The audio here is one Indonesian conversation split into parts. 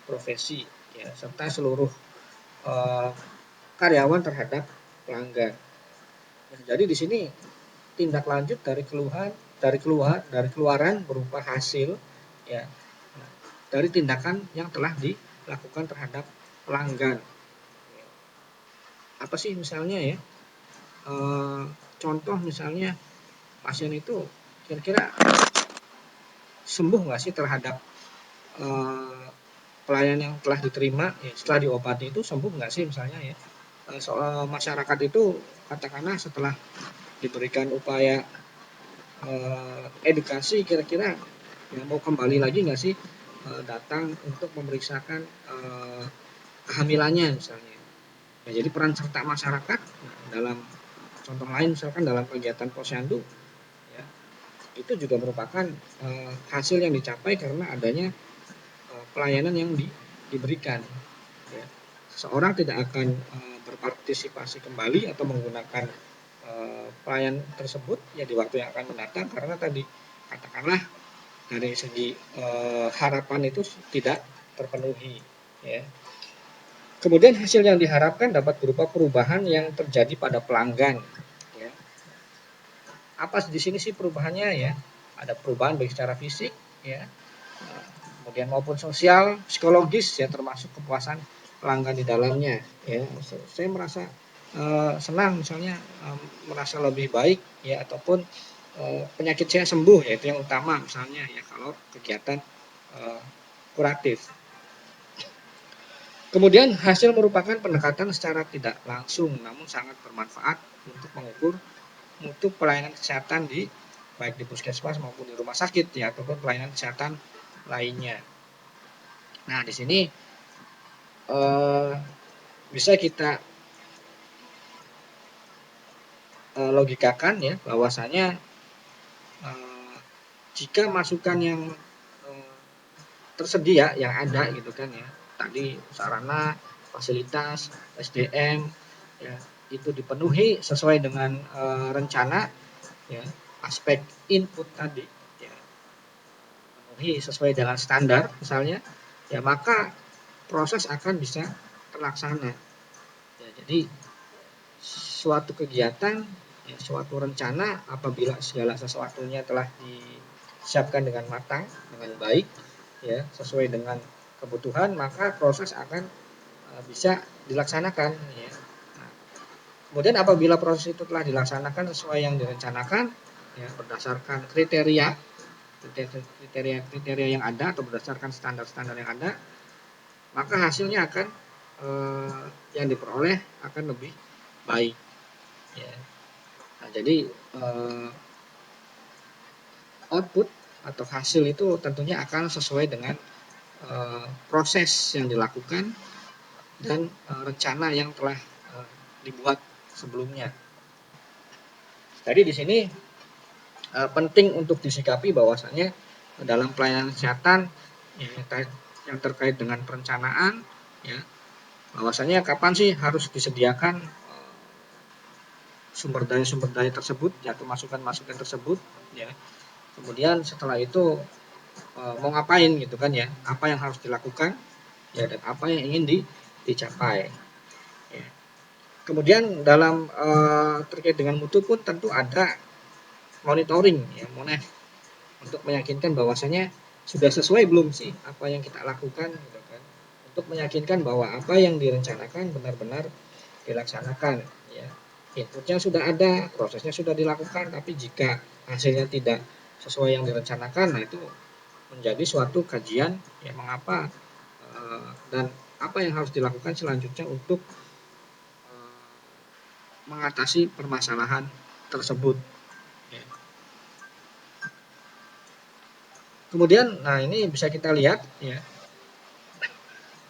profesi ya, serta seluruh karyawan terhadap pelanggan. Nah, jadi di sini tindak lanjut dari keluaran berupa hasil ya dari tindakan yang telah dilakukan terhadap pelanggan. Apa sih misalnya ya? Contoh misalnya pasien itu kira-kira sembuh nggak sih terhadap pelayanan yang telah diterima ya, setelah diobati itu sembuh nggak sih misalnya ya. Soal masyarakat itu katakanlah setelah diberikan upaya edukasi kira-kira ya mau kembali lagi nggak sih datang untuk memeriksakan kehamilannya misalnya. Nah, jadi peran serta masyarakat dalam contoh lain misalkan dalam kegiatan posyandu ya, itu juga merupakan hasil yang dicapai karena adanya pelayanan yang diberikan. Ya. Seorang tidak akan berpartisipasi kembali atau menggunakan pelayan tersebut ya di waktu yang akan mendatang karena tadi katakanlah dari segi harapan itu tidak terpenuhi. Ya. Kemudian hasil yang diharapkan dapat berupa perubahan yang terjadi pada pelanggan. Ya. Apa di sini sih perubahannya ya? Ada perubahan baik secara fisik, ya, kemudian maupun sosial, psikologis ya termasuk kepuasan pelanggan di dalamnya. Ya, saya merasa senang misalnya merasa lebih baik ya ataupun penyakit saya sembuh ya itu yang utama misalnya ya kalau kegiatan kuratif. Kemudian hasil merupakan pendekatan secara tidak langsung namun sangat bermanfaat untuk mengukur mutu pelayanan kesehatan di baik di puskesmas maupun di rumah sakit ya ataupun pelayanan kesehatan lainnya. Nah, di sini bisa kita logikakan ya bahwasanya jika masukan yang tersedia yang ada gitu kan ya tadi sarana fasilitas SDM ya itu dipenuhi sesuai dengan rencana ya aspek input tadi ya penuhi sesuai dengan standar misalnya ya maka proses akan bisa terlaksana ya, jadi suatu kegiatan ya, suatu rencana apabila segala sesuatunya telah disiapkan dengan matang dengan baik ya sesuai dengan kebutuhan maka proses akan bisa dilaksanakan ya. Nah, kemudian apabila proses itu telah dilaksanakan sesuai yang direncanakan ya berdasarkan kriteria yang ada atau berdasarkan standar-standar yang ada maka hasilnya akan yang diperoleh akan lebih baik ya. Nah, jadi output atau hasil itu tentunya akan sesuai dengan proses yang dilakukan dan rencana yang telah dibuat sebelumnya. Jadi di sini penting untuk disikapi bahwasannya dalam pelayanan kesehatan yang terkait dengan perencanaan ya bahwasanya kapan sih harus disediakan sumber daya tersebut ya atau masukan tersebut ya kemudian setelah itu mau ngapain gitu kan ya apa yang harus dilakukan ya dan apa yang ingin dicapai ya. Kemudian dalam terkait dengan mutu pun tentu ada monitoring ya monef untuk meyakinkan bahwasanya sudah sesuai belum sih apa yang kita lakukan gitu kan untuk meyakinkan bahwa apa yang direncanakan benar-benar dilaksanakan ya inputnya sudah ada prosesnya sudah dilakukan tapi jika hasilnya tidak sesuai yang direncanakan nah itu menjadi suatu kajian ya mengapa dan apa yang harus dilakukan selanjutnya untuk mengatasi permasalahan tersebut ya. Kemudian nah ini bisa kita lihat ya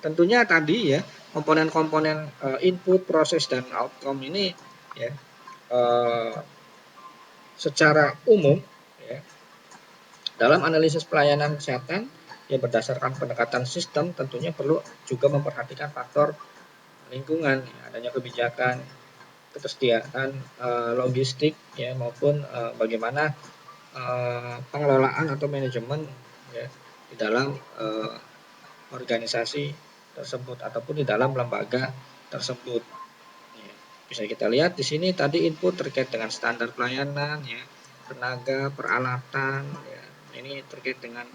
tentunya tadi ya komponen-komponen input proses dan outcome ini ya secara umum ya dalam analisis pelayanan kesehatan ya berdasarkan pendekatan sistem tentunya perlu juga memperhatikan faktor lingkungan ya, adanya kebijakan ketersediaan logistik ya maupun bagaimana pengelolaan atau manajemen ya di dalam organisasi tersebut ataupun di dalam lembaga tersebut. Ya, bisa kita lihat di sini tadi input terkait dengan standar pelayanan, ya, tenaga, peralatan, ya. Ini terkait dengan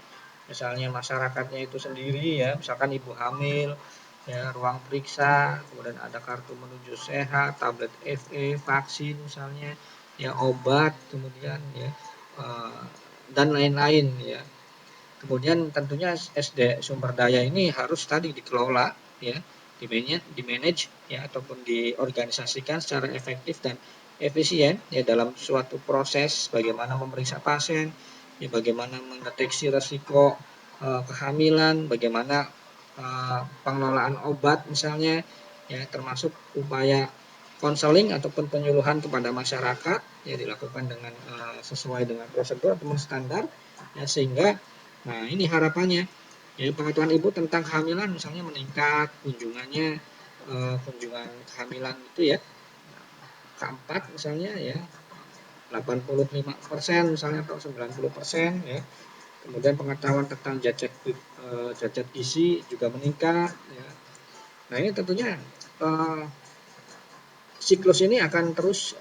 misalnya masyarakatnya itu sendiri, ya, misalkan ibu hamil, ya, ruang periksa, kemudian ada kartu menuju sehat, tablet FE, vaksin misalnya, ya, obat, kemudian ya, dan lain-lain, ya. Kemudian tentunya SD sumber daya ini harus tadi dikelola, ya, di-manage ya, ataupun diorganisasikan secara efektif dan efisien ya dalam suatu proses bagaimana memeriksa pasien, ya, bagaimana mendeteksi resiko kehamilan, bagaimana pengelolaan obat misalnya, ya, termasuk upaya konseling ataupun penyuluhan kepada masyarakat ya dilakukan dengan sesuai dengan prosedur ataupun standar, ya, sehingga nah ini harapannya ya pengetahuan ibu tentang kehamilan misalnya meningkat kunjungannya, kunjungan kehamilan itu ya keempat misalnya ya 85% misalnya atau 90% ya. Kemudian pengetahuan tentang zat gizi juga meningkat ya. Nah ini tentunya siklus ini akan terus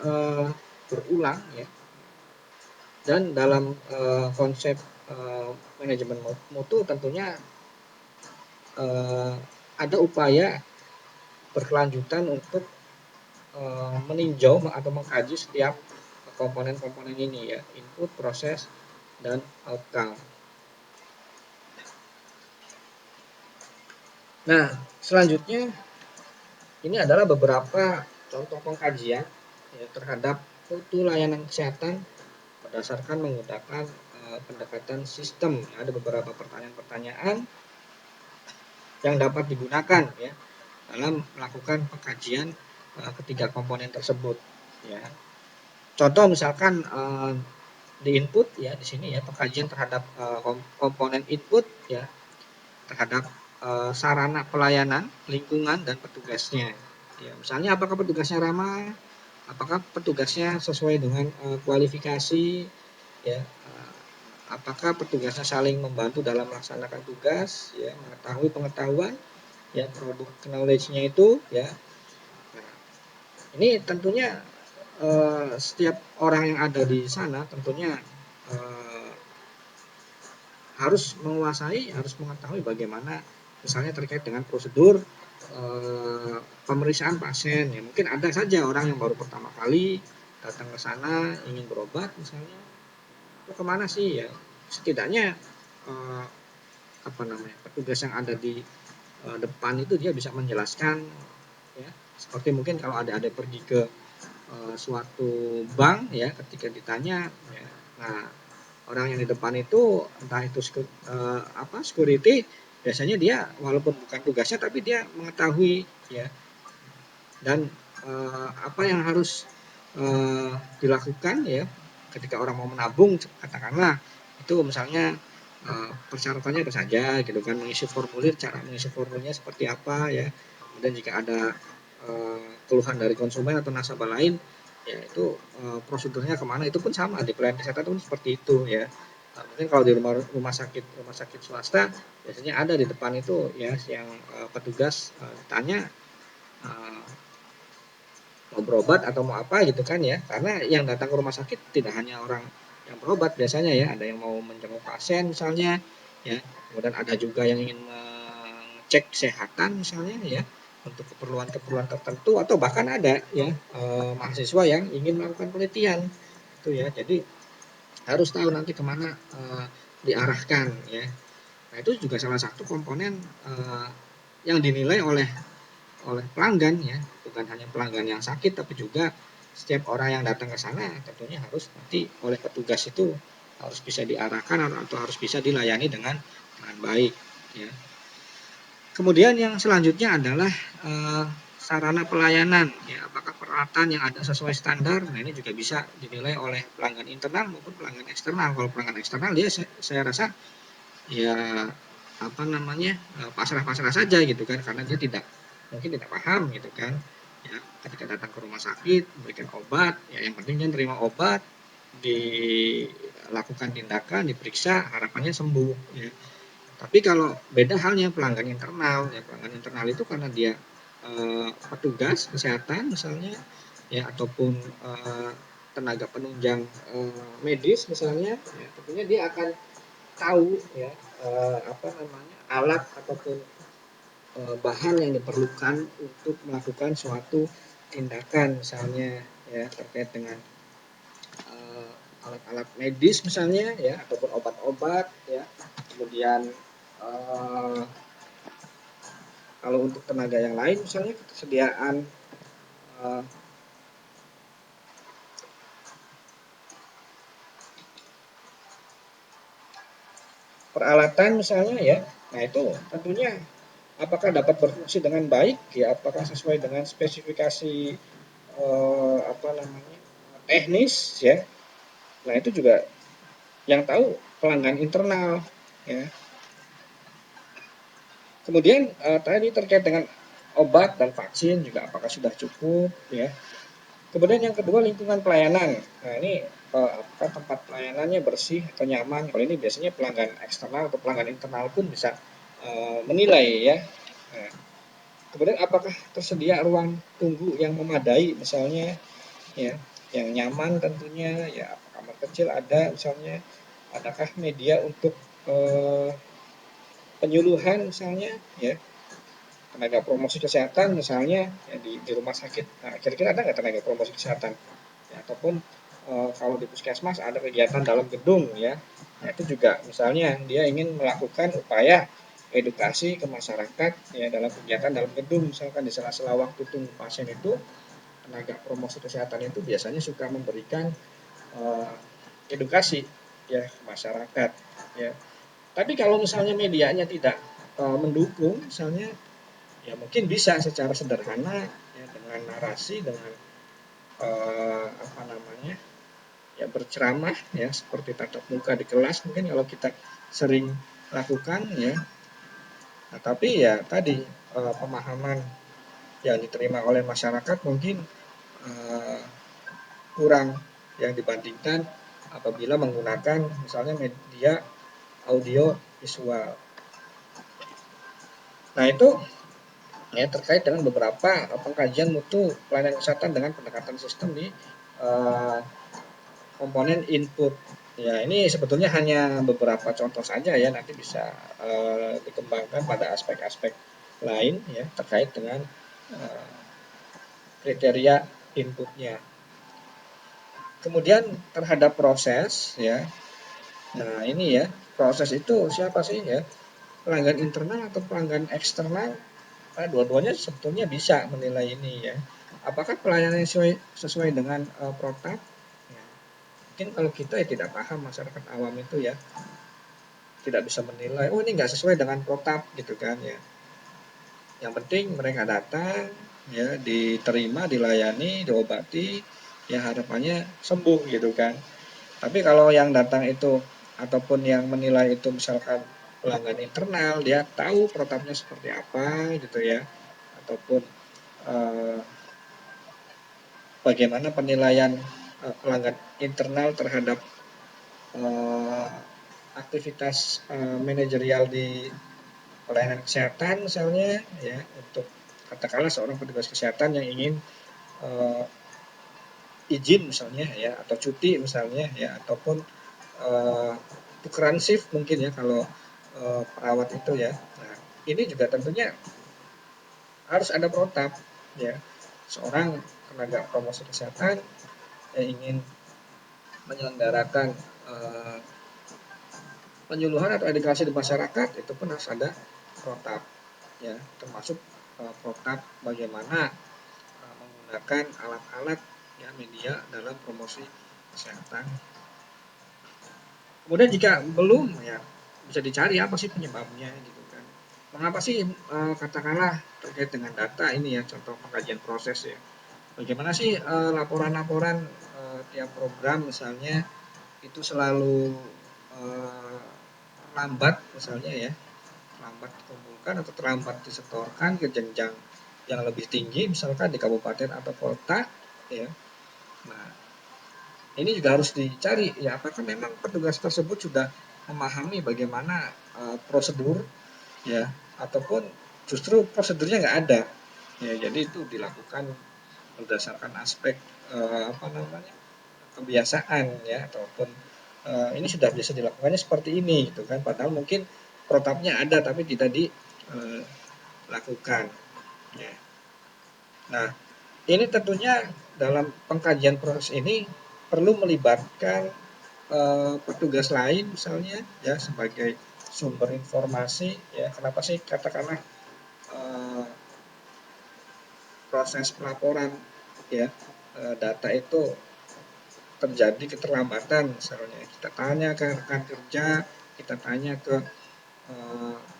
berulang ya. Dan dalam konsep manajemen mutu tentunya ada upaya berkelanjutan untuk meninjau atau mengkaji setiap komponen-komponen ini ya, input, proses, dan outcome. Nah, selanjutnya ini adalah beberapa contoh pengkajian ya, terhadap mutu layanan kesehatan berdasarkan menggunakan pendekatan sistem. Ada beberapa pertanyaan-pertanyaan yang dapat digunakan ya dalam melakukan pengkajian ketiga komponen tersebut. Ya. Contoh misalkan di input ya di sini ya pengkajian terhadap komponen input ya terhadap sarana pelayanan, lingkungan dan petugasnya. Ya, misalnya apakah petugasnya ramah, apakah petugasnya sesuai dengan kualifikasi, ya, apakah petugasnya saling membantu dalam melaksanakan tugas, ya, mengetahui pengetahuan, ya, produk knowledge-nya itu, ya. Nah, ini tentunya setiap orang yang ada di sana tentunya harus menguasai, harus mengetahui bagaimana misalnya terkait dengan prosedur pemeriksaan pasien. Ya, mungkin ada saja orang yang baru pertama kali datang ke sana ingin berobat misalnya, itu kemana sih ya? Setidaknya petugas yang ada di depan itu dia bisa menjelaskan, ya. Seperti mungkin kalau ada pergi ke suatu bank ya, ketika ditanya, ya, nah orang yang di depan itu entah itu security biasanya dia walaupun bukan tugasnya tapi dia mengetahui ya dan apa yang harus dilakukan ya ketika orang mau menabung katakanlah itu misalnya persyaratannya apa saja gitu kan, mengisi formulir, cara mengisi formulirnya seperti apa ya, dan jika ada keluhan dari konsumen atau nasabah lain ya itu prosedurnya kemana, itu pun sama di pelayanan kesehatan pun seperti itu ya. Mungkin kalau di rumah sakit swasta biasanya ada di depan itu ya yang petugas tanya mau berobat atau mau apa gitu kan ya, karena yang datang ke rumah sakit tidak hanya orang yang berobat biasanya ya, ada yang mau menjenguk pasien misalnya ya, kemudian ada juga yang ingin mengecek kesehatan misalnya ya untuk keperluan-keperluan tertentu, atau bahkan ada ya mahasiswa yang ingin melakukan penelitian itu ya, jadi harus tahu nanti kemana diarahkan ya. Nah itu juga salah satu komponen yang dinilai oleh pelanggan ya, bukan hanya pelanggan yang sakit tapi juga setiap orang yang datang ke sana tentunya harus nanti oleh petugas itu harus bisa diarahkan atau harus bisa dilayani dengan baik ya. Kemudian yang selanjutnya adalah sarana pelayanan ya, apakah peralatan yang ada sesuai standar. Nah ini juga bisa dinilai oleh pelanggan internal maupun pelanggan eksternal. Kalau pelanggan eksternal dia saya rasa ya pasrah-pasrah saja gitu kan, karena dia mungkin tidak paham gitu kan ya, ketika datang ke rumah sakit memberikan obat ya yang penting dia terima obat, dilakukan tindakan, diperiksa, harapannya sembuh ya. Tapi kalau beda halnya pelanggan internal, ya pelanggan internal itu karena dia petugas kesehatan misalnya, ya ataupun tenaga penunjang medis misalnya, ya, tentunya dia akan tahu ya apa namanya alat ataupun bahan yang diperlukan untuk melakukan suatu tindakan misalnya ya terkait dengan alat-alat medis misalnya ya ataupun obat-obat ya kemudian uh, kalau untuk tenaga yang lain misalnya ketersediaan uh, peralatan misalnya ya nah itu tentunya apakah dapat berfungsi dengan baik ya apakah sesuai dengan spesifikasi apa namanya teknis ya nah itu juga yang tahu pelanggan internal ya. Kemudian tadi terkait dengan obat dan vaksin juga apakah sudah cukup ya. Kemudian yang kedua lingkungan pelayanan. Nah ini apakah tempat pelayanannya bersih atau nyaman. Kalau ini biasanya pelanggan eksternal atau pelanggan internal pun bisa menilai ya. Nah, kemudian apakah tersedia ruang tunggu yang memadai misalnya ya, yang nyaman tentunya ya kamar kecil ada misalnya. Adakah media untuk penyuluhan misalnya ya tenaga promosi kesehatan misalnya ya, di rumah sakit. Nah, kira-kira ada nggak tenaga promosi kesehatan? Ya, ataupun kalau di puskesmas ada kegiatan dalam gedung ya. Nah, itu juga misalnya dia ingin melakukan upaya edukasi ke masyarakat ya dalam kegiatan dalam gedung misalkan di sela-sela waktu tunggu pasien itu tenaga promosi kesehatan itu biasanya suka memberikan uh, edukasi ya ke masyarakat ya. Tapi kalau misalnya medianya tidak mendukung misalnya ya mungkin bisa secara sederhana ya dengan narasi dengan apa namanya ya berceramah ya seperti tatap muka di kelas mungkin kalau kita sering lakukan ya nah, tapi ya tadi pemahaman yang diterima oleh masyarakat mungkin uh, kurang yang dibandingkan apabila menggunakan misalnya media audio visual. Nah itu ya terkait dengan beberapa pengkajian mutu pelayanan kesehatan dengan pendekatan sistem di uh, komponen input. Ya ini sebetulnya hanya beberapa contoh saja ya nanti bisa dikembangkan pada aspek-aspek lain ya terkait dengan uh, kriteria inputnya. Kemudian terhadap proses ya. Nah ini ya proses itu siapa sih ya pelanggan internal atau pelanggan eksternal? Nah, dua-duanya sebetulnya bisa menilai ini ya. Apakah pelayanan sesuai dengan protap? Ya, mungkin kalau kita ya tidak paham masyarakat awam itu ya tidak bisa menilai. Oh ini nggak sesuai dengan protap gitu kan ya. Yang penting mereka datang ya diterima, dilayani, diobati, ya harapannya sembuh gitu kan. Tapi kalau yang datang itu ataupun yang menilai itu misalkan pelanggan internal, dia tahu protapnya seperti apa gitu ya, ataupun eh, bagaimana penilaian pelanggan internal terhadap eh, aktivitas manajerial di pelayanan kesehatan misalnya ya untuk katakanlah seorang petugas kesehatan yang ingin eh, izin misalnya ya atau cuti misalnya ya ataupun tukeran shift mungkin ya kalau perawat itu ya. Nah, ini juga tentunya harus ada protap ya. Seorang tenaga promosi kesehatan yang ingin menyelenggarakan penyuluhan atau edukasi di masyarakat itu pun harus ada protap ya termasuk protap bagaimana menggunakan alat-alat ya media dalam promosi kesehatan. Kemudian jika belum ya bisa dicari apa sih penyebabnya gitu kan. Mengapa sih katakanlah terkait dengan data ini ya contoh pengkajian proses ya. Bagaimana sih laporan-laporan tiap program misalnya itu selalu eh, lambat misalnya ya lambat dikumpulkan atau terlambat disetorkan ke jenjang yang lebih tinggi misalkan di kabupaten atau kota ya. Nah ini juga harus dicari ya apakah memang petugas tersebut sudah memahami bagaimana prosedur ya, ataupun justru prosedurnya nggak ada ya. Jadi itu dilakukan berdasarkan aspek apa namanya, kebiasaan ya, ataupun ini sudah biasa dilakukannya seperti ini gitu kan, padahal mungkin protapnya ada tapi tidak dilakukan ya. Nah, ini tentunya dalam pengkajian proses ini perlu melibatkan petugas lain misalnya ya, sebagai sumber informasi ya. Kenapa sih katakanlah eh, proses pelaporan ya, data itu terjadi keterlambatan misalnya, kita tanya ke rekan kerja, kita tanya ke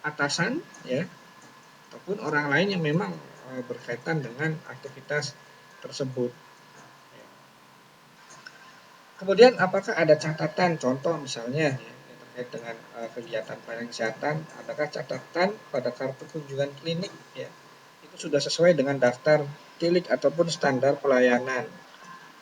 atasan ya, ataupun orang lain yang memang berkaitan dengan aktivitas tersebut. Kemudian apakah ada catatan contoh misalnya ya, terkait dengan kegiatan pelayanan kesehatan, adakah catatan pada kartu kunjungan klinik ya, itu sudah sesuai dengan daftar tilik ataupun standar pelayanan.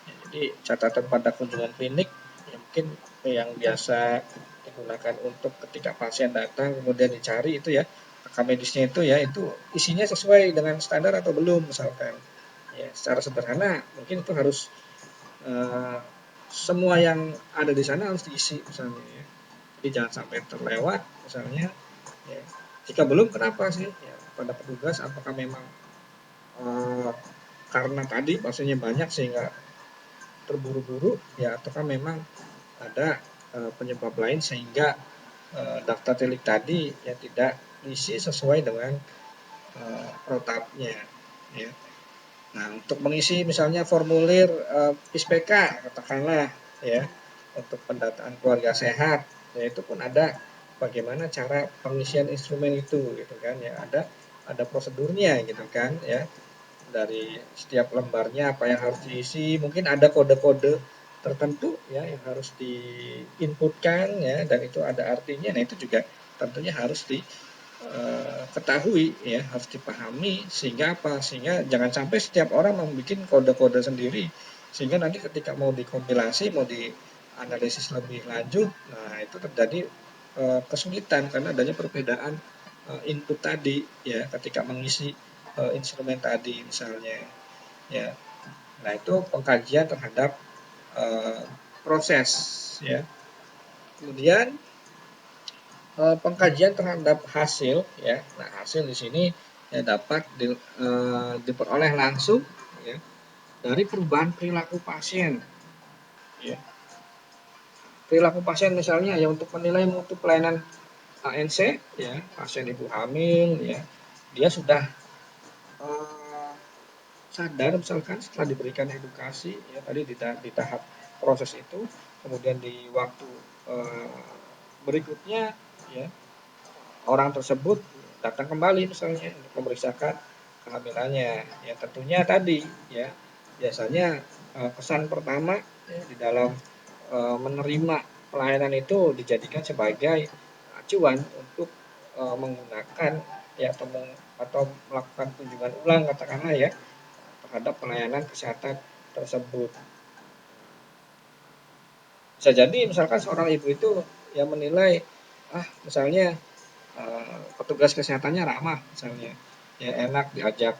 Ya, jadi catatan pada kunjungan klinik ya, mungkin yang biasa digunakan untuk ketika pasien datang kemudian dicari itu ya, rekam medisnya itu ya, itu isinya sesuai dengan standar atau belum misalkan. Ya, secara sederhana mungkin itu harus eh, semua yang ada di sana harus diisi misalnya ya. Jadi jangan sampai terlewat misalnya ya. Jika belum, kenapa sih ya, pada petugas apakah memang eh, karena tadi pasiennya banyak sehingga terburu-buru ya, ataukah memang ada penyebab lain sehingga daftar tilik tadi ya tidak diisi sesuai dengan protapnya ya. Nah, untuk mengisi misalnya formulir PISPK katakanlah ya, untuk pendataan keluarga sehat, ya itu pun ada bagaimana cara pengisian instrumen itu gitu kan ya, ada prosedurnya gitu kan ya, dari setiap lembarnya apa yang harus diisi, mungkin ada kode-kode tertentu ya yang harus diinputkan ya, dan itu ada artinya. Nah, itu juga tentunya harus ketahui ya, harus dipahami, sehingga apa, sehingga jangan sampai setiap orang membuat kode-kode sendiri sehingga nanti ketika mau dikompilasi, mau dianalisis lebih lanjut, nah itu terjadi kesulitan karena adanya perbedaan input tadi ya, ketika mengisi instrumen tadi misalnya ya. Nah, itu pengkajian terhadap uh, proses ya. Kemudian pengkajian terhadap hasil ya. Nah, hasil di sini ya dapat diperoleh langsung ya dari perubahan perilaku pasien ya. Perilaku pasien misalnya ya, untuk menilai mutu pelayanan ANC ya, pasien ibu hamil ya, dia sudah uh, sadar misalkan setelah diberikan edukasi ya tadi di tahap proses itu, kemudian di waktu berikutnya ya, orang tersebut datang kembali misalnya untuk memeriksakan kehamilannya ya. Tentunya tadi ya, biasanya kesan pertama ya, di dalam menerima pelayanan itu dijadikan sebagai acuan untuk menggunakan ya, atau melakukan kunjungan ulang katakanlah ya, terhadap pelayanan kesehatan tersebut. Bisa jadi misalkan seorang ibu itu ya menilai misalnya petugas kesehatannya ramah misalnya ya, enak diajak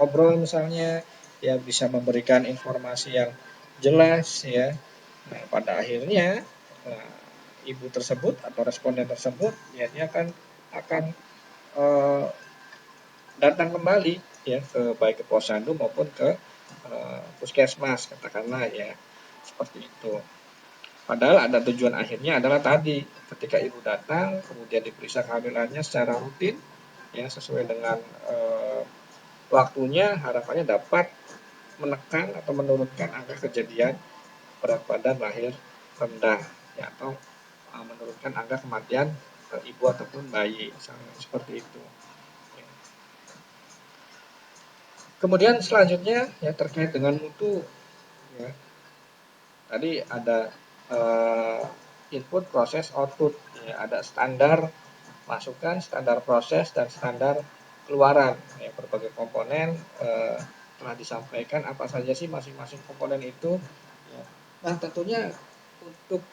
ngobrol misalnya ya, bisa memberikan informasi yang jelas ya. Nah, pada akhirnya ibu tersebut atau responden tersebut ya, dia akan eh, datang kembali ya, ke baik ke posyandu maupun ke puskesmas katakanlah ya, seperti itu. Padahal ada tujuan akhirnya adalah tadi, ketika ibu datang kemudian diperiksa kehamilannya secara rutin ya, sesuai dengan waktunya, harapannya dapat menekan atau menurunkan angka kejadian berat badan lahir rendah ya, atau menurunkan angka kematian ibu ataupun bayi misalnya, seperti itu. Kemudian selanjutnya ya, terkait dengan mutu ya, tadi ada input, proses, output ya, ada standar masukan, standar proses, dan standar keluaran ya. Berbagai komponen telah disampaikan apa saja sih masing-masing komponen itu ya. Nah, tentunya untuk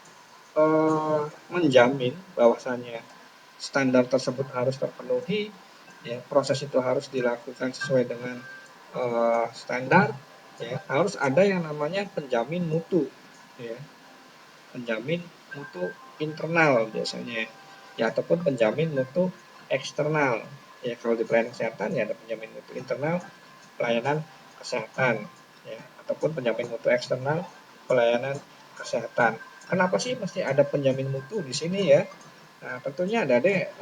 menjamin bahwasannya standar tersebut harus terpenuhi, ya, proses itu harus dilakukan sesuai dengan standar, ya, harus ada yang namanya penjamin mutu, ya, penjamin mutu internal biasanya, ya, ataupun penjamin mutu eksternal, ya. Kalau di pelayanan kesehatan ya ada penjamin mutu internal pelayanan kesehatan, ya, ataupun penjamin mutu eksternal pelayanan kesehatan. Kenapa sih mesti ada penjamin mutu di sini, ya? Nah, tentunya Adik-adik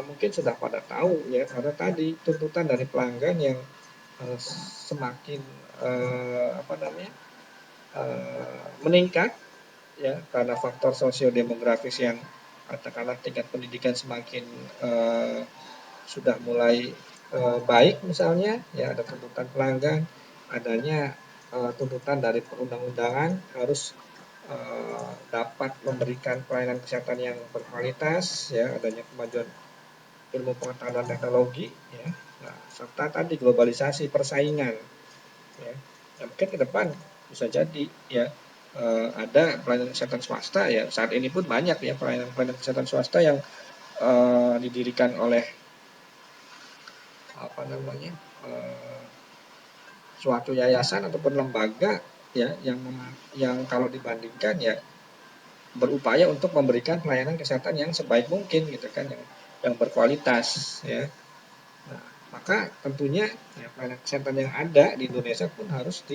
mungkin sudah pada tahu, ya, karena tadi tuntutan dari pelanggan yang semakin meningkat, ya, karena faktor sosiodemografis yang katakanlah tingkat pendidikan semakin sudah mulai baik misalnya, ya, ada tuntutan pelanggan, adanya tuntutan dari perundang-undangan harus dapat memberikan pelayanan kesehatan yang berkualitas, ya, adanya kemajuan ilmu pengetahuan dan teknologi, ya, nah, serta tadi globalisasi persaingan, ya. Ya, mungkin ke depan bisa jadi, ya, ada pelayanan kesehatan swasta, ya, saat ini pun banyak, ya, pelayanan kesehatan swasta yang didirikan oleh suatu yayasan ataupun lembaga, ya, yang kalau dibandingkan, ya, berupaya untuk memberikan pelayanan kesehatan yang sebaik mungkin, gitu kan, yang berkualitas, ya. Nah, maka tentunya, ya, pelayanan kesehatan yang ada di Indonesia pun harus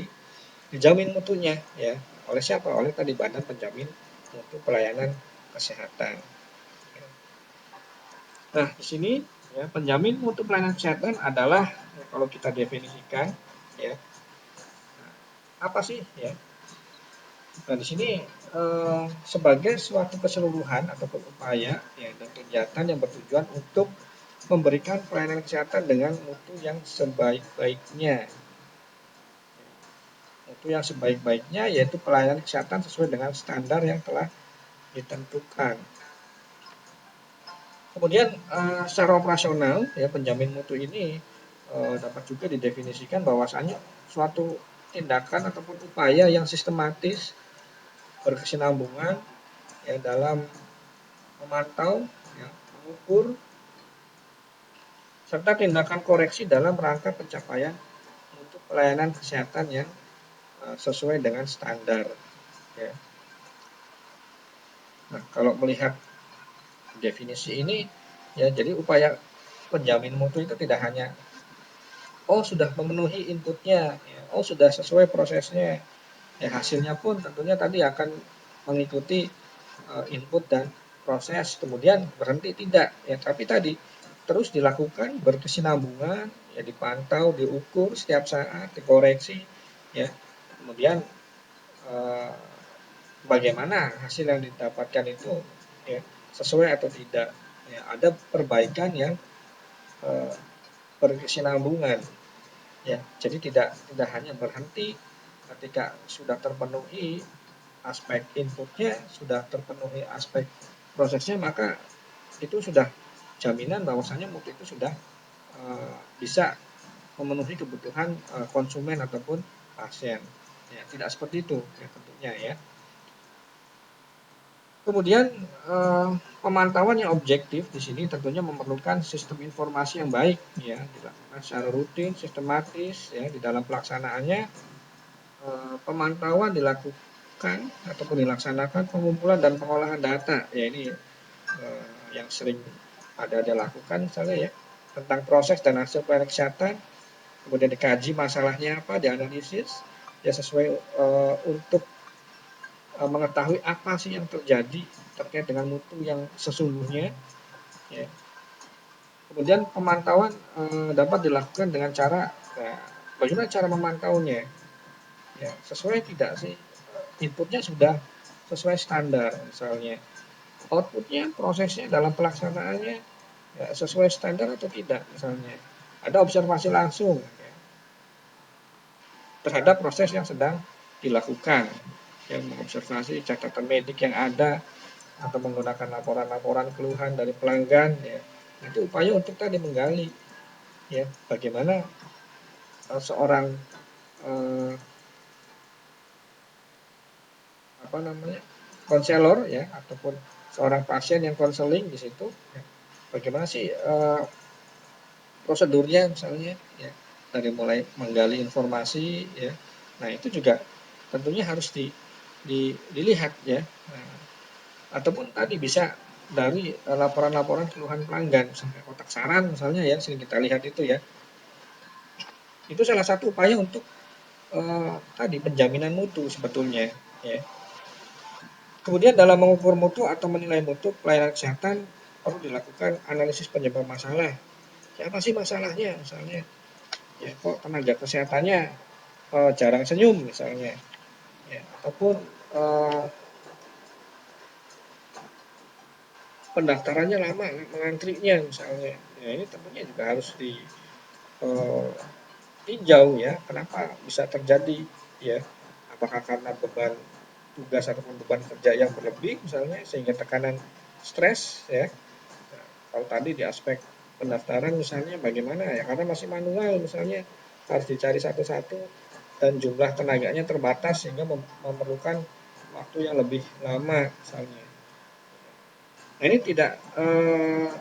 dijamin mutunya, ya, oleh siapa? Oleh tadi Badan Penjamin Mutu Pelayanan Kesehatan. Nah, di sini, ya, penjamin mutu pelayanan kesehatan adalah, ya, kalau kita definisikan, ya, apa sih, ya? Nah, di sini sebagai suatu keseluruhan ataupun upaya, ya, dan kegiatan yang bertujuan untuk memberikan pelayanan kesehatan dengan mutu yang sebaik-baiknya. Mutu yang sebaik-baiknya yaitu pelayanan kesehatan sesuai dengan standar yang telah ditentukan. Kemudian secara operasional, ya, penjamin mutu ini dapat juga didefinisikan bahwasanya suatu tindakan ataupun upaya yang sistematis, berkesinambungan, ya, dalam memantau, ya, mengukur, serta tindakan koreksi dalam rangka pencapaian untuk pelayanan kesehatan yang sesuai dengan standar, ya. Nah, kalau melihat definisi ini, ya, jadi upaya penjamin mutu itu tidak hanya sudah memenuhi inputnya, ya, sudah sesuai prosesnya, ya, hasilnya pun tentunya tadi akan mengikuti input dan proses, kemudian berhenti tidak, ya, tapi tadi terus dilakukan berkesinambungan, ya, dipantau, diukur setiap saat, dikoreksi, ya, kemudian bagaimana hasil yang didapatkan itu, ya, sesuai atau tidak, ya, ada perbaikan yang berkesinambungan, ya, jadi tidak hanya berhenti ketika sudah terpenuhi aspek inputnya, sudah terpenuhi aspek prosesnya, maka itu sudah jaminan bahwasanya mutu itu sudah bisa memenuhi kebutuhan konsumen ataupun pasien, ya, tidak seperti itu, ya, tentunya, ya. Kemudian pemantauan yang objektif di sini tentunya memerlukan sistem informasi yang baik, ya, dilakukan secara rutin, sistematis, ya, di dalam pelaksanaannya. Pemantauan dilakukan ataupun dilaksanakan pengumpulan dan pengolahan data, ya, ini yang sering ada dilakukan misalnya, ya, tentang proses dan hasil pelayanan kesehatan, kemudian dikaji masalahnya apa, dianalisis, ya, sesuai untuk mengetahui apa sih yang terjadi terkait dengan mutu yang sesungguhnya, ya. Kemudian pemantauan dapat dilakukan dengan cara, bagaimana cara memantaunya, ya, sesuai tidak sih inputnya sudah sesuai standar misalnya, outputnya prosesnya dalam pelaksanaannya, ya, sesuai standar atau tidak misalnya, ada observasi langsung, ya, terhadap proses yang sedang dilakukan, yang mengobservasi catatan medik yang ada atau menggunakan laporan-laporan keluhan dari pelanggan, ya, itu upaya untuk tadi menggali, ya, bagaimana seorang apa namanya konselor ya ataupun seorang pasien yang konseling di situ ya. Bagaimana sih prosedurnya misalnya ya, dari mulai menggali informasi ya. Nah, itu juga tentunya harus dilihat ya. Nah, ataupun tadi bisa dari laporan-laporan keluhan pelanggan sampai kotak saran misalnya ya, sering kita lihat itu ya. Itu salah satu upaya untuk tadi penjaminan mutu sebetulnya ya. Kemudian dalam mengukur mutu atau menilai mutu pelayanan kesehatan perlu dilakukan analisis penyebab masalah. Siapa sih masalahnya misalnya? Ya, kok tenaga kesehatannya jarang senyum misalnya, ya, ataupun pendaftarannya lama mengantrinya misalnya. Ya, ini tentunya juga harus ditinjau ya, kenapa bisa terjadi ya? Apakah karena beban tugas ataupun beban kerja yang berlebih misalnya sehingga tekanan stres ya. Nah, kalau tadi di aspek pendaftaran misalnya bagaimana ya, karena masih manual misalnya harus dicari satu-satu dan jumlah tenaganya terbatas sehingga memerlukan waktu yang lebih lama misalnya. Nah, ini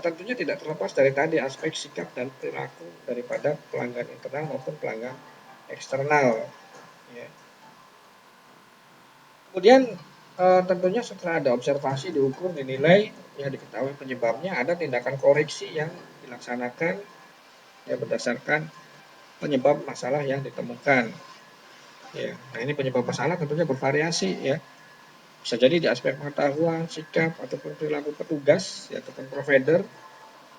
tentunya tidak terlepas dari tadi aspek sikap dan perilaku daripada pelanggan internal maupun pelanggan eksternal. Ya. Kemudian tentunya setelah ada observasi, diukur, dinilai, ya diketahui penyebabnya, ada tindakan koreksi yang dilaksanakan ya berdasarkan penyebab masalah yang ditemukan. Ya, nah ini penyebab masalah tentunya bervariasi ya. Bisa jadi di aspek pengetahuan, sikap ataupun perilaku petugas ya, ataupun provider,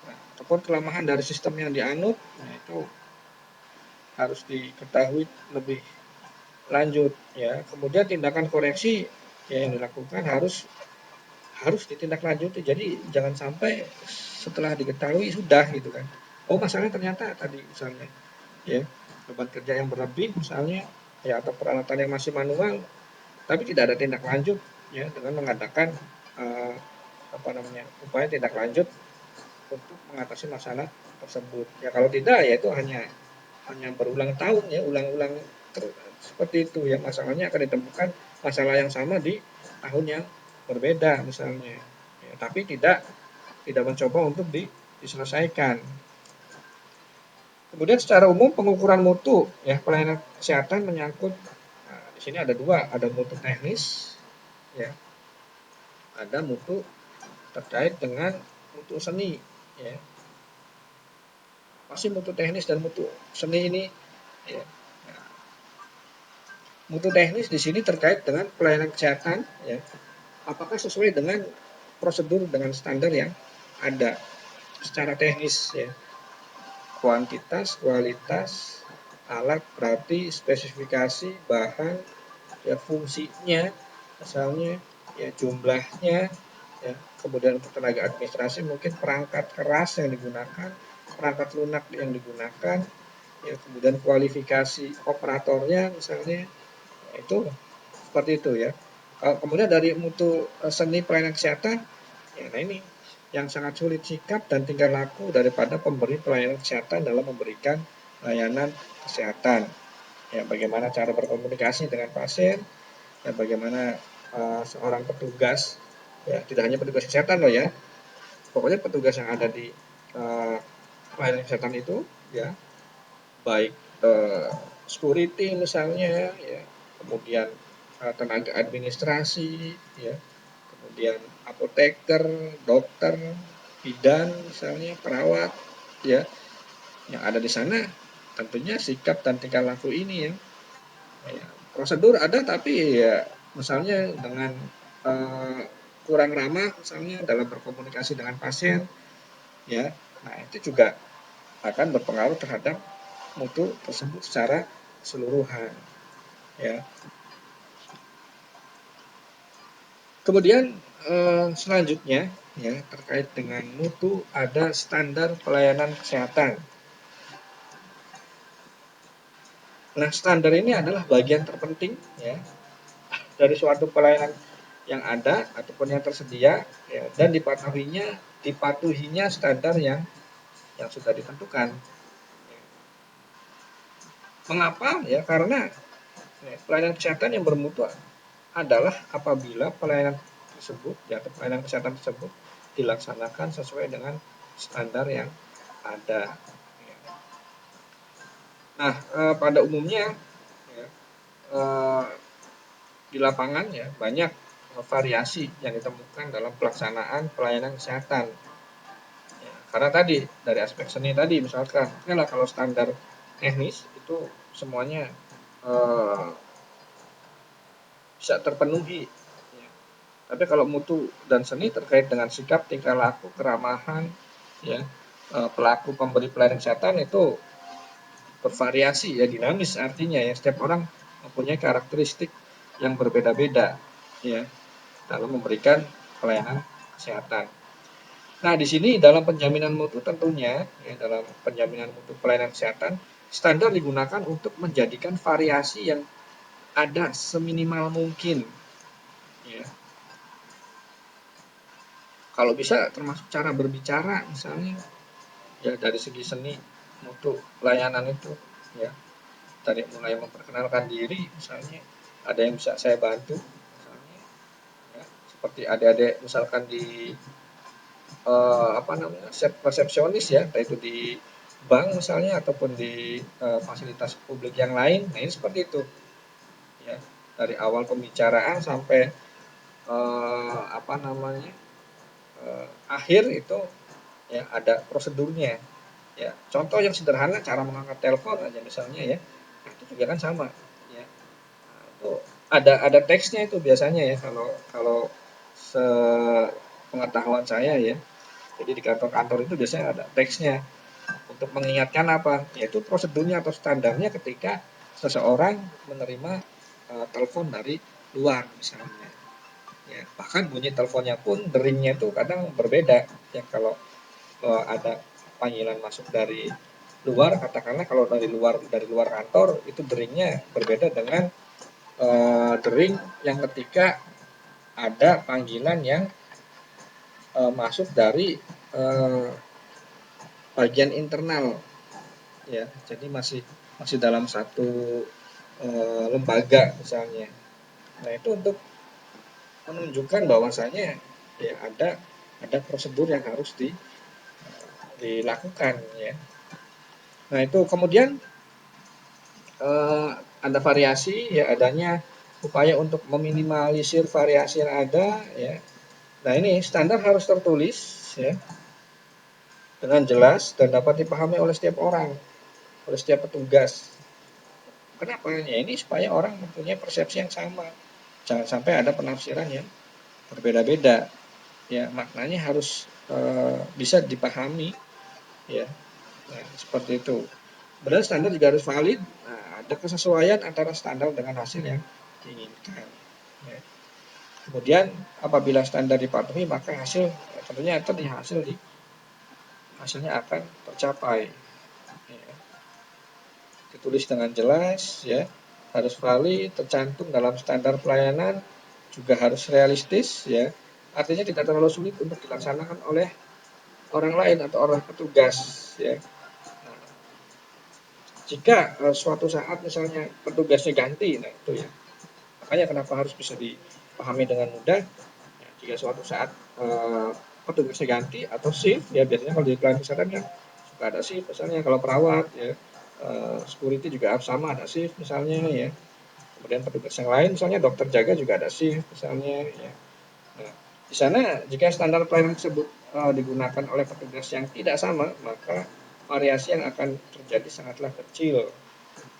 nah, ataupun kelemahan dari sistem yang dianut. Nah, itu harus diketahui lebih lanjut ya. Kemudian tindakan koreksi ya, yang dilakukan harus ditindaklanjuti. Jadi jangan sampai setelah diketahui sudah gitu kan. Oh, masalahnya ternyata tadi misalnya ya beban kerja yang berlebih misalnya ya, atau peralatan yang masih manual, tapi tidak ada tindak lanjut ya dengan mengadakan eh, apa namanya upaya tindak lanjut untuk mengatasi masalah tersebut. Ya kalau tidak ya itu hanya berulang tahun ya, ulang-ulang seperti itu ya, masalahnya akan ditemukan masalah yang sama di tahun yang berbeda misalnya. Ya, tapi tidak mencoba untuk diselesaikan. Kemudian secara umum pengukuran mutu ya pelayanan kesehatan menyangkut di sini ada dua, ada mutu teknis ya, ada mutu terkait dengan mutu seni ya. Pasti mutu teknis dan mutu seni ini ya. Mutu teknis di sini terkait dengan pelayanan kesehatan ya. Apakah sesuai dengan prosedur dengan standar yang ada secara teknis ya. Kuantitas, kualitas, alat, berarti spesifikasi, bahan, ya fungsinya, misalnya ya jumlahnya, ya kemudian untuk tenaga administrasi mungkin perangkat keras yang digunakan, perangkat lunak yang digunakan, ya kemudian kualifikasi operatornya misalnya, ya, itu seperti itu ya. Kemudian dari mutu seni pelayanan kesehatan, ya nah ini yang sangat sulit sikap dan tingkah laku daripada pemberi pelayanan kesehatan dalam memberikan layanan kesehatan. Ya, bagaimana cara berkomunikasi dengan pasien, ya bagaimana seorang petugas, ya tidak hanya petugas kesehatan loh ya, pokoknya petugas yang ada di uh, pelayanan kesehatan itu, ya baik security misalnya, ya kemudian tenaga administrasi, ya kemudian apoteker, dokter, bidan misalnya, perawat, ya yang ada di sana tentunya sikap dan tingkah laku ini ya, prosedur ada tapi ya misalnya dengan eh, kurang ramah misalnya dalam berkomunikasi dengan pasien ya, nah itu juga akan berpengaruh terhadap mutu tersebut secara keseluruhan ya. Kemudian selanjutnya ya terkait dengan mutu ada standar pelayanan kesehatan. Nah, standar ini adalah bagian terpenting ya dari suatu pelayanan yang ada ataupun yang tersedia ya, dan dipatuhinya standar yang sudah ditentukan. Mengapa? Ya karena ya, pelayanan kesehatan yang bermutu adalah apabila pelayanan tersebut ya, atau pelayanan kesehatan tersebut dilaksanakan sesuai dengan standar yang ada. Nah, pada umumnya ya, eh, di lapangan ya banyak variasi yang ditemukan dalam pelaksanaan pelayanan kesehatan. Ya, karena tadi dari aspek seni tadi misalkan, lah kalau standar teknis itu semuanya eh, bisa terpenuhi. Ya. Tapi kalau mutu dan seni terkait dengan sikap, tingkah laku, keramahan, ya pelaku pemberi pelayanan kesehatan itu bervariasi ya, dinamis artinya ya, setiap orang mempunyai karakteristik yang berbeda-beda ya dalam memberikan pelayanan kesehatan. Nah, di sini dalam penjaminan mutu tentunya ya, dalam penjaminan mutu pelayanan kesehatan, standar digunakan untuk menjadikan variasi yang ada seminimal mungkin ya. Kalau bisa termasuk cara berbicara misalnya ya, dari segi seni mutu pelayanan itu ya, dari mulai memperkenalkan diri misalnya, ada yang bisa saya bantu misalnya ya, seperti adik-adik misalkan di resepsionis ya, entah itu di bank misalnya ataupun di fasilitas publik yang lain. Nah, ini seperti itu ya, dari awal pembicaraan sampai eh, apa namanya akhir itu ya ada prosedurnya ya. Contoh yang sederhana, cara mengangkat telepon aja misalnya ya, nah, itu juga kan sama ya. Nah, itu ada teksnya itu biasanya ya, kalau kalau sepengetahuan saya ya. Jadi di kantor-kantor itu biasanya ada teksnya untuk mengingatkan apa, yaitu prosedurnya atau standarnya ketika seseorang menerima telepon dari luar misalnya. Ya, bahkan bunyi teleponnya pun deringnya itu kadang berbeda ya, kalau ada panggilan masuk dari luar, katakanlah kalau dari luar kantor itu deringnya berbeda dengan dering yang ketika ada panggilan yang masuk dari uh, bagian internal ya, jadi masih masih dalam satu lembaga misalnya. Nah, itu untuk menunjukkan bahwasanya ya ada prosedur yang harus dilakukan ya. Nah, itu kemudian ada variasi ya, adanya upaya untuk meminimalisir variasi yang ada ya. Nah, ini standar harus tertulis ya dengan jelas dan dapat dipahami oleh setiap orang, oleh setiap petugas. Kenapa? Ya ini supaya orang mempunyai persepsi yang sama. Jangan sampai ada penafsiran yang berbeda-beda. Ya, maknanya harus bisa dipahami ya. Nah, seperti itu. Kemudian standar juga harus valid. Nah, ada kesesuaian antara standar dengan hasil yang diinginkan. Ya. Kemudian apabila standar dipatuhi, maka hasil tentunya tadi hasilnya akan tercapai. Ya. Ditulis dengan jelas, ya, harus valid, tercantum dalam standar pelayanan, juga harus realistis, ya. Artinya tidak terlalu sulit untuk dilaksanakan oleh orang lain atau orang petugas, ya. Jika suatu saat misalnya petugasnya ganti, nah itu ya. Makanya kenapa harus bisa dipahami dengan mudah. Ya, jika suatu saat petugasnya ganti atau shift, ya biasanya kalau di pelayanan kesehatan kan suka ada shift, misalnya kalau perawat ya, security juga sama ada shift misalnya ya. Kemudian petugas yang lain misalnya dokter jaga juga ada shift misalnya ya. Nah, di sana jika standar pelayanan tersebut digunakan oleh petugas yang tidak sama, maka variasi yang akan terjadi sangatlah kecil.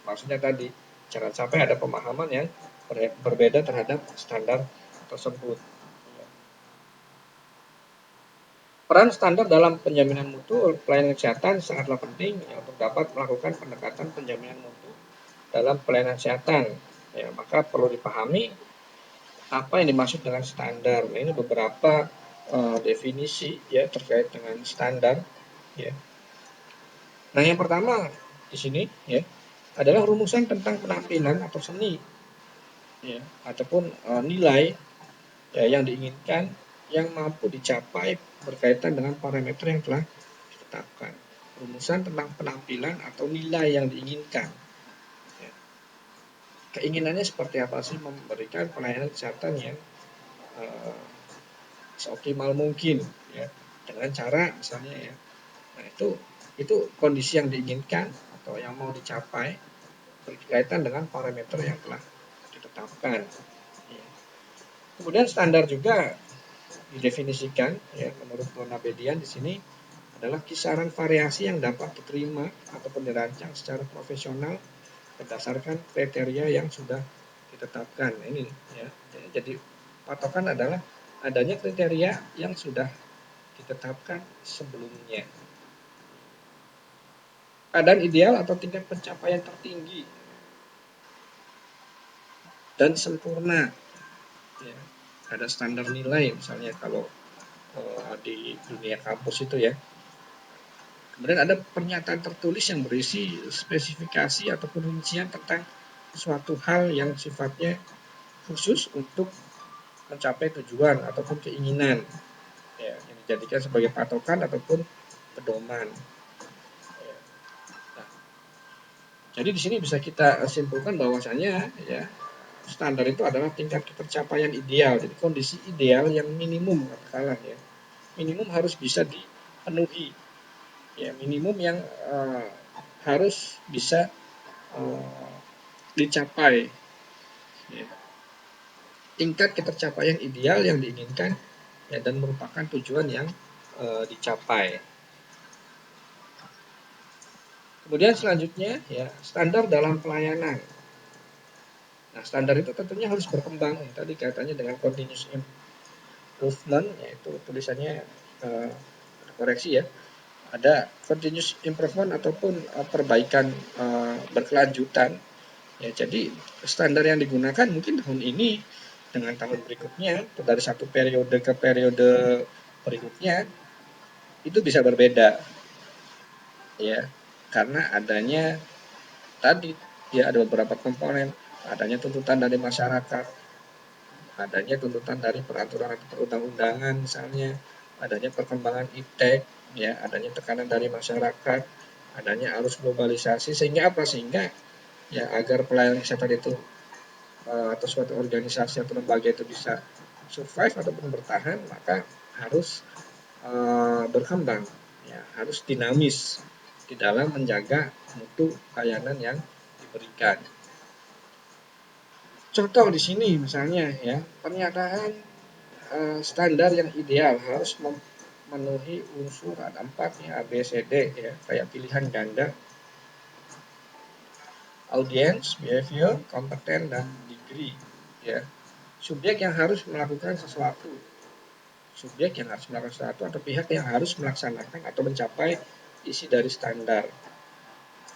Maksudnya tadi, jangan sampai ada pemahaman yang berbeda terhadap standar tersebut. Peran standar dalam penjaminan mutu pelayanan kesehatan sangatlah penting ya, untuk dapat melakukan pendekatan penjaminan mutu dalam pelayanan kesehatan. Ya, maka perlu dipahami apa yang dimaksud dengan standar. Nah, ini beberapa definisi ya terkait dengan standar. Ya. Nah, yang pertama di sini ya adalah rumusan tentang penampilan atau seni ya, ataupun nilai ya, yang diinginkan yang mampu dicapai berkaitan dengan parameter yang telah ditetapkan. Rumusan tentang penampilan atau nilai yang diinginkan. Ya. Keinginannya seperti apa sih memberikan pelayanan kesehatan yang seoptimal mungkin ya, dengan cara misalnya ya. Nah, itu kondisi yang diinginkan atau yang mau dicapai berkaitan dengan parameter yang telah ditetapkan. Ya. Kemudian standar juga didefinisikan ya menurut Dona Bedian di sini adalah kisaran variasi yang dapat diterima ataupun dirancang secara profesional berdasarkan kriteria yang sudah ditetapkan. Ini ya. Jadi patokan adalah adanya kriteria yang sudah ditetapkan sebelumnya. Keadaan ideal atau tingkat pencapaian tertinggi dan sempurna. Ya. Ada standar nilai misalnya kalau di dunia kampus itu ya. Kemudian ada pernyataan tertulis yang berisi spesifikasi ataupun rincian tentang suatu hal yang sifatnya khusus untuk mencapai tujuan ataupun keinginan ya, yang dijadikan sebagai patokan ataupun pedoman. Ya. Nah, jadi di sini bisa kita simpulkan bahwasanya ya standar itu adalah tingkat tercapaian ideal. Jadi kondisi ideal yang minimum katakanlah ya. Minimum harus bisa dipenuhi. Ya, minimum yang harus bisa dicapai. Ya. Tingkat ketercapaian ideal yang diinginkan ya, dan merupakan tujuan yang dicapai. Kemudian selanjutnya ya standar dalam pelayanan. Nah, standar itu tentunya harus berkembang. Tadi kaitannya dengan continuous improvement, yaitu tulisannya koreksi ya. Ada continuous improvement ataupun perbaikan berkelanjutan. Ya, jadi standar yang digunakan mungkin tahun ini dengan tahun berikutnya, dari satu periode ke periode berikutnya itu bisa berbeda. Ya, karena adanya tadi ya ada beberapa komponen, adanya tuntutan dari masyarakat, adanya tuntutan dari peraturan atau perundang-undangan misalnya, adanya perkembangan iptek, ya, adanya tekanan dari masyarakat, adanya arus globalisasi, sehingga apa? Sehingga ya agar pelayanan kesehatan itu atau suatu organisasi atau lembaga itu bisa survive ataupun bertahan, maka harus berkembang, ya, harus dinamis di dalam menjaga mutu layanan yang diberikan. Contoh di sini misalnya ya, pernyataan standar yang ideal harus memenuhi unsur ada 4 ya, A, B, C, D ya, kayak pilihan ganda, audience, behavior, kompeten, dan degree ya. Subjek yang harus melakukan sesuatu, subjek yang harus melakukan sesuatu atau pihak yang harus melaksanakan atau mencapai isi dari standar.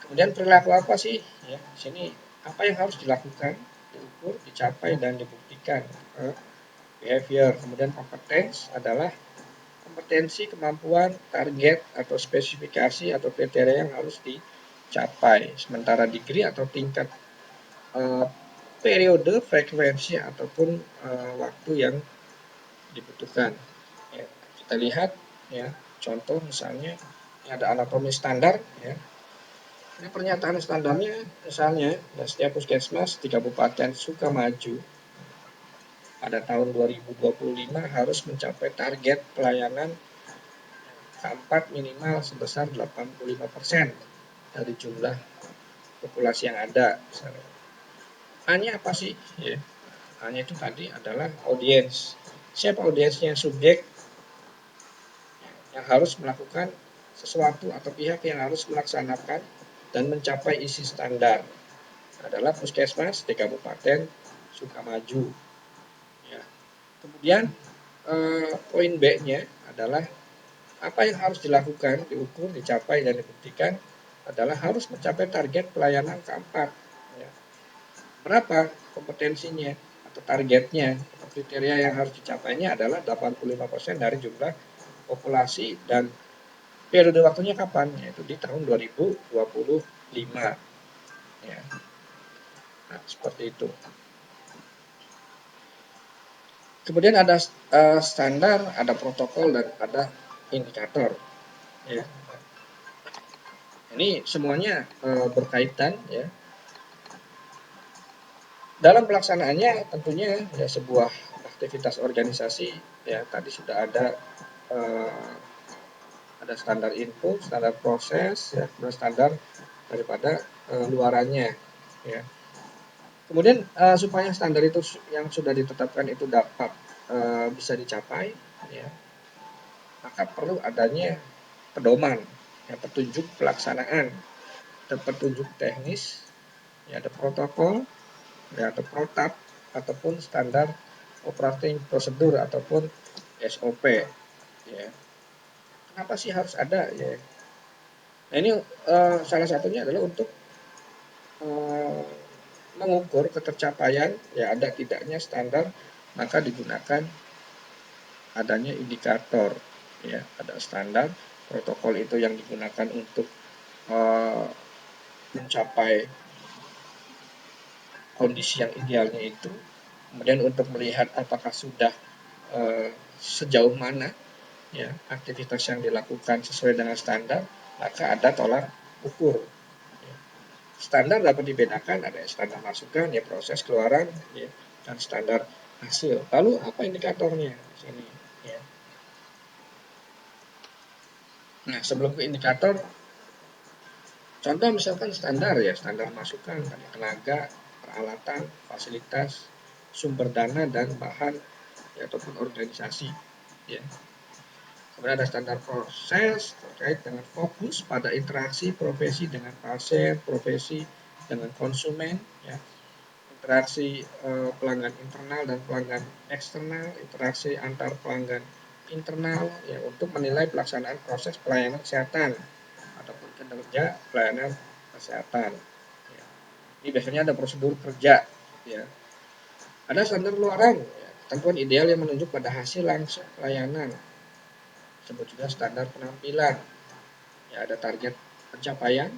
Kemudian perilaku apa sih ya, di sini apa yang harus dilakukan, diukur, dicapai, dan dibuktikan. Behavior. Kemudian kompetensi adalah kompetensi, kemampuan, target, atau spesifikasi atau kriteria yang harus dicapai. Sementara degree atau tingkat periode, frekuensi, ataupun waktu yang dibutuhkan. Ya, kita lihat ya, contoh misalnya ada anatomi standar ya. Ini pernyataan standarnya misalnya ya, setiap puskesmas di Kabupaten Sukamaju pada tahun 2025 harus mencapai target pelayanan K4 minimal sebesar 85% dari jumlah populasi yang ada. A-nya apa sih? Ya. A-nya itu tadi adalah audiens. Siapa audiensnya? Subjek yang harus melakukan sesuatu atau pihak yang harus melaksanakan dan mencapai isi standar adalah puskesmas di Kabupaten Sukamaju. Ya. Kemudian poin B-nya adalah apa yang harus dilakukan, diukur, dicapai, dan dibuktikan adalah harus mencapai target pelayanan keempat. Ya. Berapa kompetensinya atau targetnya atau kriteria yang harus dicapainya adalah 85% dari jumlah populasi dan periode waktunya kapan? Yaitu di tahun 2025. Ya. Nah, seperti itu. Kemudian ada standar, ada protokol, dan ada indikator. Ya. Ini semuanya berkaitan ya. Dalam pelaksanaannya tentunya ya sebuah aktivitas organisasi, ya tadi sudah ada standar input, standar proses, ya, kemudian standar daripada luarannya, ya. Kemudian supaya standar itu yang sudah ditetapkan itu dapat bisa dicapai, ya, maka perlu adanya pedoman, ya, petunjuk pelaksanaan, ada petunjuk teknis, ya, ada protokol, ya, ada protap ataupun standar operating prosedur ataupun SOP, ya. Kenapa sih harus ada, ya? Nah, ini salah satunya adalah untuk mengukur ketercapaian, ya, ada tidaknya standar, maka digunakan adanya indikator, ya, ada standar protokol itu yang digunakan untuk mencapai kondisi yang idealnya itu. Kemudian untuk melihat apakah sudah sejauh mana, ya, aktivitas yang dilakukan sesuai dengan standar, maka ada tolak ukur. Standar dapat dibedakan, ada standar masukan, ya, proses keluaran, ya, dan standar hasil. Lalu apa indikatornya di sini, ya. Nah, sebelum ke indikator, contoh misalkan standar, ya, standar masukan, tenaga, peralatan, fasilitas, sumber dana dan bahan, ya, ataupun organisasi, ya. Kemudian ada standar proses terkait dengan fokus pada interaksi profesi dengan pasien, profesi dengan konsumen, ya, interaksi pelanggan internal dan pelanggan eksternal, interaksi antar pelanggan internal, ya, untuk menilai pelaksanaan proses pelayanan kesehatan ataupun kinerja pelayanan kesehatan. Ya. Ini biasanya ada prosedur kerja, ya. Ada standar luaran, ya, ketentuan ideal yang menunjuk pada hasil langsung pelayanan. Sebut juga standar penampilan, ya, ada target pencapaian,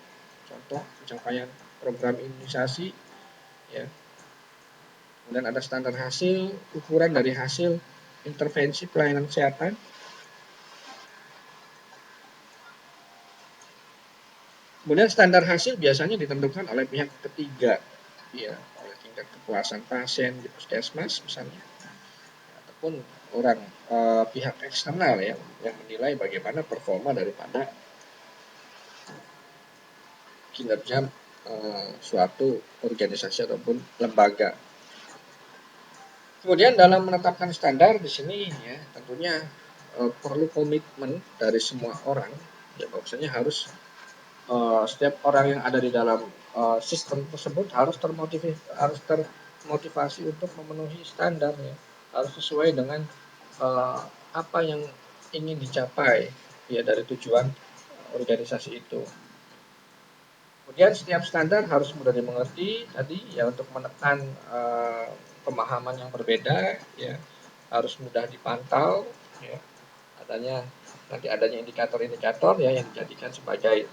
contoh pencapaian program imunisasi, ya. Kemudian ada standar hasil, ukuran dari hasil intervensi pelayanan kesehatan. Kemudian standar hasil biasanya ditentukan oleh pihak ketiga, ya, oleh tingkat kepuasan pasien di puskesmas misalnya, ataupun orang pihak eksternal, ya, yang menilai bagaimana performa daripada kinerja suatu organisasi ataupun lembaga. Kemudian dalam menetapkan standar di sini, ya, tentunya perlu komitmen dari semua orang, ya, bahwasanya harus setiap orang yang ada di dalam sistem tersebut harus termotivasi untuk memenuhi standar, ya, harus sesuai dengan apa yang ingin dicapai, ya, dari tujuan organisasi itu. Kemudian setiap standar harus mudah dimengerti tadi, ya, untuk menekan pemahaman yang berbeda, ya, harus mudah dipantau, ya, adanya indikator-indikator, ya, yang dijadikan sebagai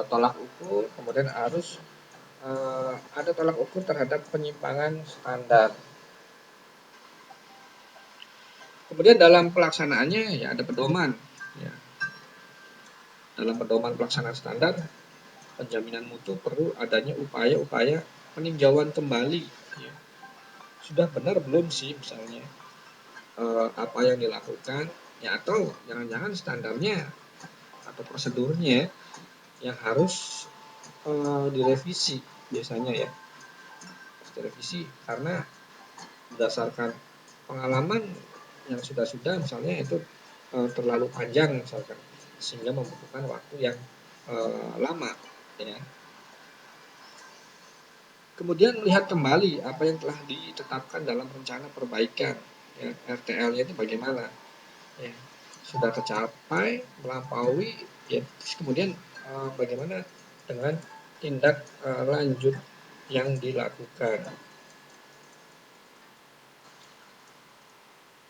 tolak ukur. Kemudian harus ada tolak ukur terhadap penyimpangan standar. Kemudian dalam pelaksanaannya, ya, ada pedoman, ya. Dalam pedoman pelaksanaan standar penjaminan mutu perlu adanya upaya-upaya peninjauan kembali, ya. Sudah benar belum sih misalnya apa yang dilakukan, ya, atau jangan-jangan standarnya atau prosedurnya yang harus direvisi biasanya, ya, harus direvisi karena berdasarkan pengalaman yang sudah misalnya itu terlalu panjang misalkan, sehingga membutuhkan waktu yang lama, ya. Kemudian melihat kembali apa yang telah ditetapkan dalam rencana perbaikan, ya, RTL-nya itu bagaimana, ya, sudah tercapai, melampaui, ya, kemudian bagaimana dengan tindak lanjut yang dilakukan.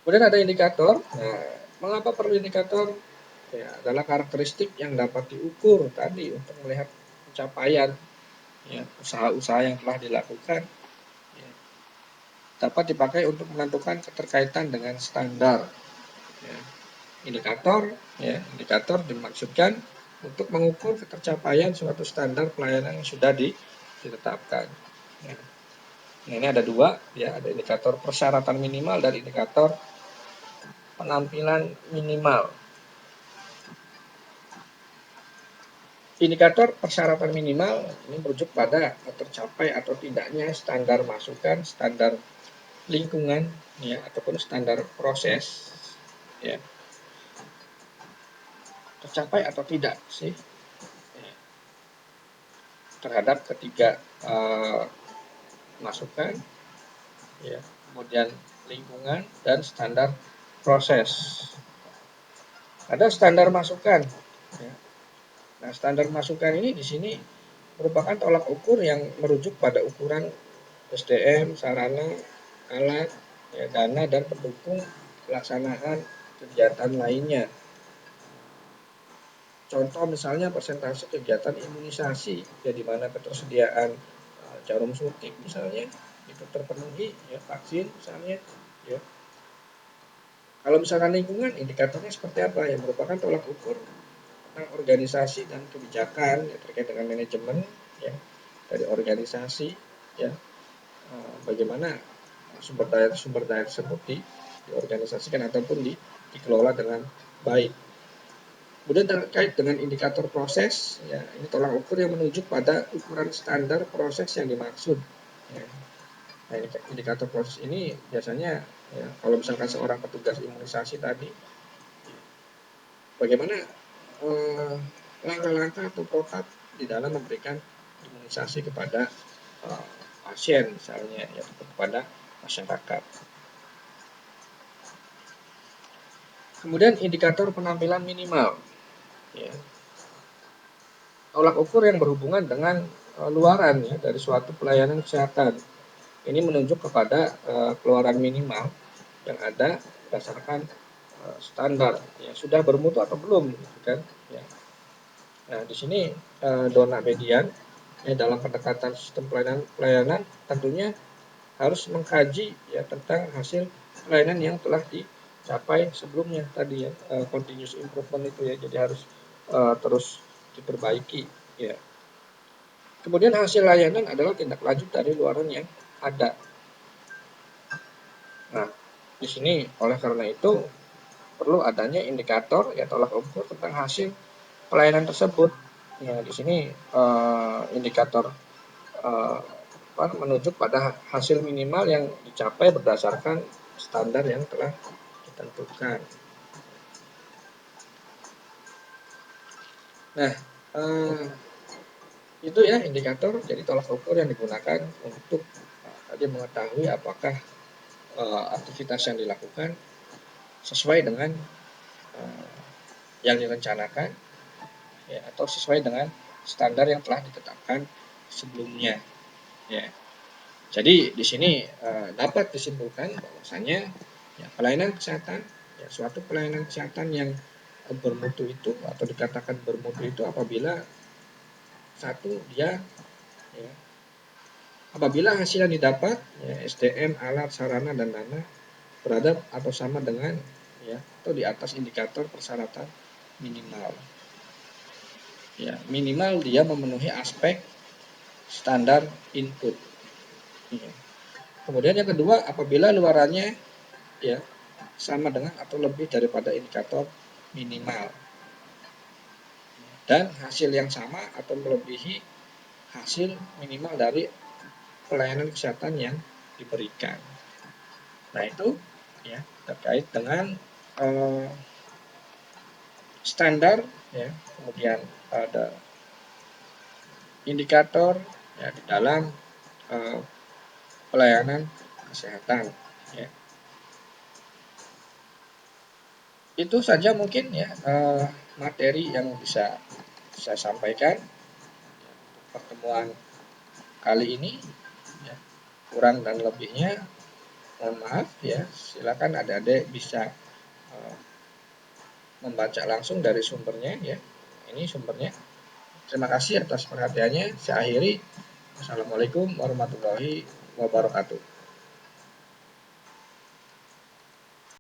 Kemudian ada indikator. Nah, mengapa perlu indikator? Ya, adalah karakteristik yang dapat diukur tadi untuk melihat pencapaian, ya, usaha-usaha yang telah dilakukan, ya, dapat dipakai untuk menentukan keterkaitan dengan standar, ya. Indikator dimaksudkan untuk mengukur ketercapaian suatu standar pelayanan yang sudah ditetapkan, ya. Nah, ini ada dua ya, ada indikator persyaratan minimal dan indikator penampilan minimal. Indikator persyaratan minimal ini merujuk pada tercapai atau tidaknya standar masukan, standar lingkungan ya, ataupun standar proses ya, tercapai atau tidak sih ya, terhadap ketiga masukan ya, kemudian lingkungan dan standar proses. Ada standar masukan ya. Nah, standar masukan ini di sini merupakan tolak ukur yang merujuk pada ukuran SDM, sarana, alat, ya, dana dan pendukung pelaksanaan kegiatan lainnya. Contoh misalnya persentase kegiatan imunisasi, ya di mana ketersediaan jarum suntik misalnya itu terpenuhi, ya vaksin misalnya, ya. Kalau misalkan lingkungan, indikatornya seperti apa? Yang merupakan tolak ukur tentang organisasi dan kebijakan ya, terkait dengan manajemen ya dari organisasi ya, bagaimana sumber daya tersebut diorganisasikan ataupun dikelola dengan baik. Kemudian terkait dengan indikator proses, ya ini tolak ukur yang menunjuk pada ukuran standar proses yang dimaksud. Ya. Nah, indikator proses ini biasanya ya, kalau misalkan seorang petugas imunisasi tadi, bagaimana langkah-langkah atau protap di dalam memberikan imunisasi kepada pasien misalnya ya, kepada masyarakat. Kemudian indikator penampilan minimal ya. Tolak ukur yang berhubungan dengan luaran ya, dari suatu pelayanan kesehatan. Ini menunjuk kepada keluaran minimal yang ada berdasarkan standar ya, sudah bermutu atau belum gitu kan ya. Nah, di sini Dona Median ya, dalam pendekatan sistem pelayanan tentunya harus mengkaji ya tentang hasil pelayanan yang telah dicapai sebelumnya tadi ya, continuous improvement itu ya, jadi harus terus diperbaiki ya. Kemudian hasil layanan adalah tindak lanjut dari luaran yang ada. Nah, di sini oleh karena itu perlu adanya indikator ya, tolak ukur tentang hasil pelayanan tersebut. Ya, di sini indikator menunjuk pada hasil minimal yang dicapai berdasarkan standar yang telah ditentukan. Nah, itu ya indikator, jadi tolak ukur yang digunakan untuk tadi mengetahui apakah aktivitas yang dilakukan sesuai dengan yang direncanakan ya, atau sesuai dengan standar yang telah ditetapkan sebelumnya ya. Jadi di sini dapat disimpulkan bahwasanya ya, pelayanan kesehatan ya, suatu pelayanan kesehatan yang bermutu itu atau dikatakan bermutu itu apabila satu dia ya, apabila hasil yang didapat ya, SDM, alat, sarana dan dana berada atau sama dengan ya atau di atas indikator persyaratan minimal. Ya, minimal dia memenuhi aspek standar input. Ya. Kemudian yang kedua, apabila luarannya ya sama dengan atau lebih daripada indikator minimal dan hasil yang sama atau melebihi hasil minimal dari pelayanan kesehatan yang diberikan. Nah, itu ya terkait dengan standar ya, kemudian ada indikator ya di dalam pelayanan kesehatan ya. Itu saja mungkin ya materi yang bisa saya sampaikan pertemuan kali ini ya. Kurang dan lebihnya mohon maaf ya, silakan adik-adik bisa membaca langsung dari sumbernya ya. Ini sumbernya. Terima kasih atas perhatiannya. Saya akhiri. Assalamualaikum warahmatullahi wabarakatuh.